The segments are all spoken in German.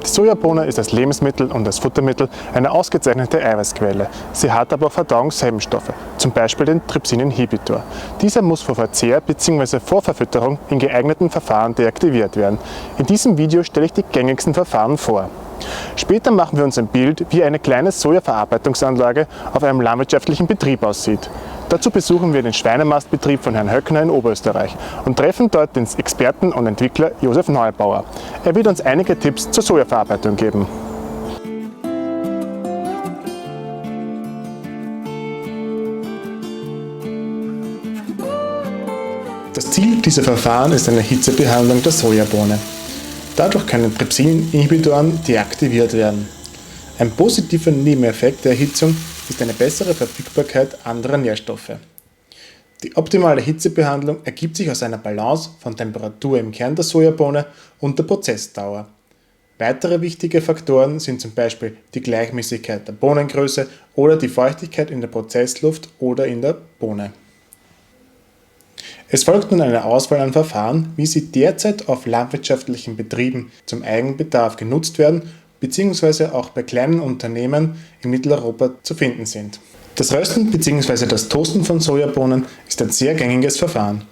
Die Sojabohne ist als Lebensmittel und als Futtermittel eine ausgezeichnete Eiweißquelle. Sie hat aber auch Verdauungshemmstoffe, zum Beispiel den Trypsin-Inhibitor. Dieser muss vor Verzehr bzw. vor Verfütterung in geeigneten Verfahren deaktiviert werden. In diesem Video stelle ich die gängigsten Verfahren vor. Später machen wir uns ein Bild, wie eine kleine Sojaverarbeitungsanlage auf einem landwirtschaftlichen Betrieb aussieht. Dazu besuchen wir den Schweinemastbetrieb von Herrn Höckner in Oberösterreich und treffen dort den Experten und Entwickler Josef Neubauer. Er wird uns einige Tipps zur Sojaverarbeitung geben. Das Ziel dieser Verfahren ist eine Hitzebehandlung der Sojabohne. Dadurch können Trypsin-Inhibitoren deaktiviert werden. Ein positiver Nebeneffekt der Erhitzung ist eine bessere Verfügbarkeit anderer Nährstoffe. Die optimale Hitzebehandlung ergibt sich aus einer Balance von Temperatur im Kern der Sojabohne und der Prozessdauer. Weitere wichtige Faktoren sind zum Beispiel die Gleichmäßigkeit der Bohnengröße oder die Feuchtigkeit in der Prozessluft oder in der Bohne. Es folgt nun eine Auswahl an Verfahren, wie sie derzeit auf landwirtschaftlichen Betrieben zum Eigenbedarf genutzt werden bzw. auch bei kleinen Unternehmen in Mitteleuropa zu finden sind. Das Rösten bzw. das Toasten von Sojabohnen ist ein sehr gängiges Verfahren.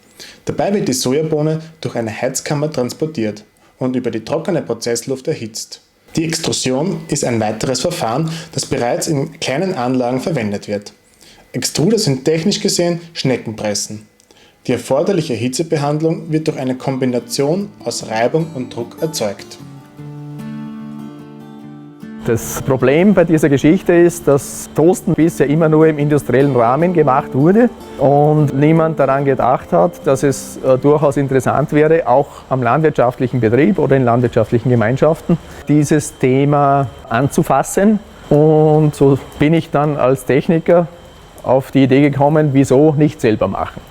Dabei wird die Sojabohne durch eine Heizkammer transportiert und über die trockene Prozessluft erhitzt. Die Extrusion ist ein weiteres Verfahren, das bereits in kleinen Anlagen verwendet wird. Extruder sind technisch gesehen Schneckenpressen. Die erforderliche Hitzebehandlung wird durch eine Kombination aus Reibung und Druck erzeugt. Das Problem bei dieser Geschichte ist, dass Toasten bisher immer nur im industriellen Rahmen gemacht wurde und niemand daran gedacht hat, dass es durchaus interessant wäre, auch am landwirtschaftlichen Betrieb oder in landwirtschaftlichen Gemeinschaften dieses Thema anzufassen. Und so bin ich dann als Techniker auf die Idee gekommen, wieso nicht selber machen.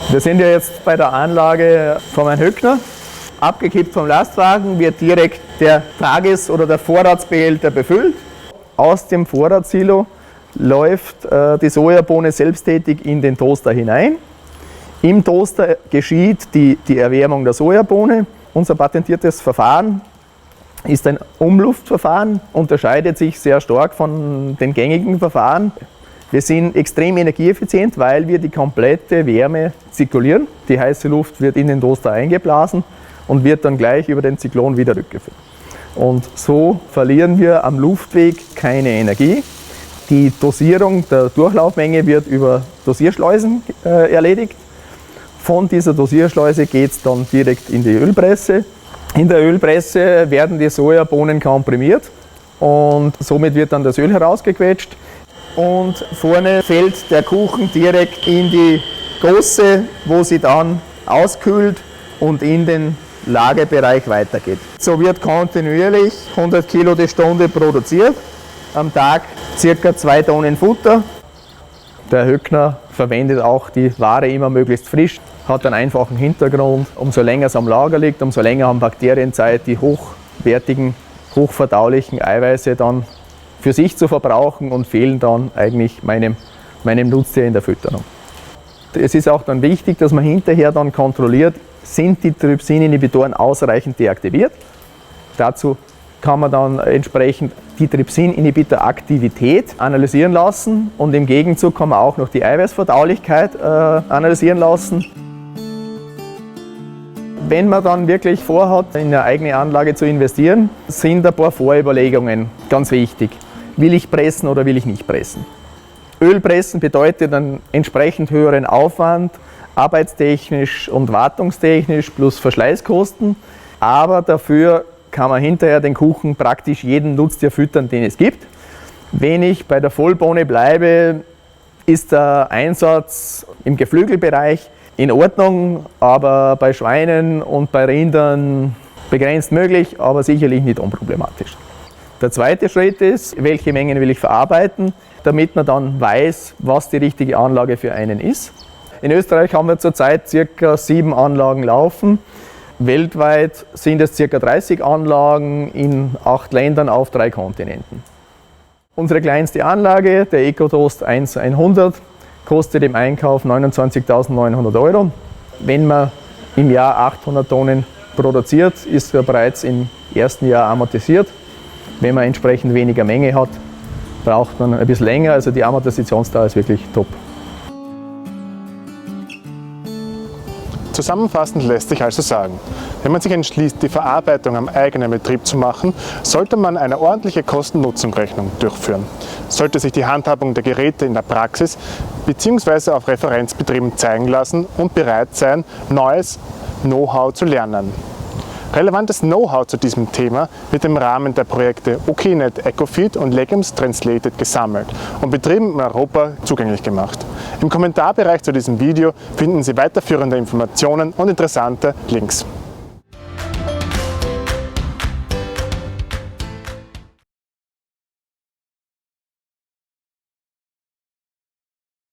Wir sind ja jetzt bei der Anlage von Herrn Höckner. Abgekippt vom Lastwagen wird direkt der Tages- oder der Vorratsbehälter befüllt. Aus dem Vorratssilo läuft die Sojabohne selbsttätig in den Toaster hinein. Im Toaster geschieht die Erwärmung der Sojabohne. Unser patentiertes Verfahren ist ein Umluftverfahren, unterscheidet sich sehr stark von den gängigen Verfahren. Wir sind extrem energieeffizient, weil wir die komplette Wärme zirkulieren. Die heiße Luft wird in den Toaster eingeblasen und wird dann gleich über den Zyklon wieder rückgeführt. Und so verlieren wir am Luftweg keine Energie. Die Dosierung der Durchlaufmenge wird über Dosierschleusen erledigt. Von dieser Dosierschleuse geht es dann direkt in die Ölpresse. In der Ölpresse werden die Sojabohnen komprimiert und somit wird dann das Öl herausgequetscht. Und vorne fällt der Kuchen direkt in die Gosse, wo sie dann auskühlt und in den Lagerbereich weitergeht. So wird kontinuierlich 100 Kilo die Stunde produziert, am Tag ca. 2 Tonnen Futter. Der Höckner verwendet auch die Ware immer möglichst frisch, hat einen einfachen Hintergrund. Umso länger es am Lager liegt, umso länger haben Bakterien Zeit, die hochwertigen, hochverdaulichen Eiweiße dann für sich zu verbrauchen und fehlen dann eigentlich meinem Nutztier in der Fütterung. Es ist auch dann wichtig, dass man hinterher dann kontrolliert, sind die Trypsin-Inhibitoren ausreichend deaktiviert. Dazu kann man dann entsprechend die Trypsin-Inhibitor-Aktivität analysieren lassen und im Gegenzug kann man auch noch die Eiweißverdaulichkeit analysieren lassen. Wenn man dann wirklich vorhat, in eine eigene Anlage zu investieren, sind ein paar Vorüberlegungen ganz wichtig. Will ich pressen oder will ich nicht pressen? Ölpressen bedeutet einen entsprechend höheren Aufwand, arbeitstechnisch und wartungstechnisch plus Verschleißkosten. Aber dafür kann man hinterher den Kuchen praktisch jeden Nutztier füttern, den es gibt. Wenn ich bei der Vollbohne bleibe, ist der Einsatz im Geflügelbereich in Ordnung, aber bei Schweinen und bei Rindern begrenzt möglich, aber sicherlich nicht unproblematisch. Der zweite Schritt ist, welche Mengen will ich verarbeiten, damit man dann weiß, was die richtige Anlage für einen ist. In Österreich haben wir zurzeit ca. 7 Anlagen laufen. Weltweit sind es ca. 30 Anlagen in 8 Ländern auf 3 Kontinenten. Unsere kleinste Anlage, der EcoToast 1100, kostet im Einkauf 29.900 €. Wenn man im Jahr 800 Tonnen produziert, ist bereits im ersten Jahr amortisiert. Wenn man entsprechend weniger Menge hat, braucht man ein bisschen länger, also die Amortisationsdauer ist wirklich top. Zusammenfassend lässt sich also sagen, wenn man sich entschließt, die Verarbeitung am eigenen Betrieb zu machen, sollte man eine ordentliche Kosten-Nutzen-Rechnung durchführen. Sollte sich die Handhabung der Geräte in der Praxis bzw. auf Referenzbetrieben zeigen lassen und bereit sein, neues Know-how zu lernen. Relevantes Know-how zu diesem Thema wird im Rahmen der Projekte OKInet EcoFeed und Legumes Translated gesammelt und Betrieben in Europa zugänglich gemacht. Im Kommentarbereich zu diesem Video finden Sie weiterführende Informationen und interessante Links.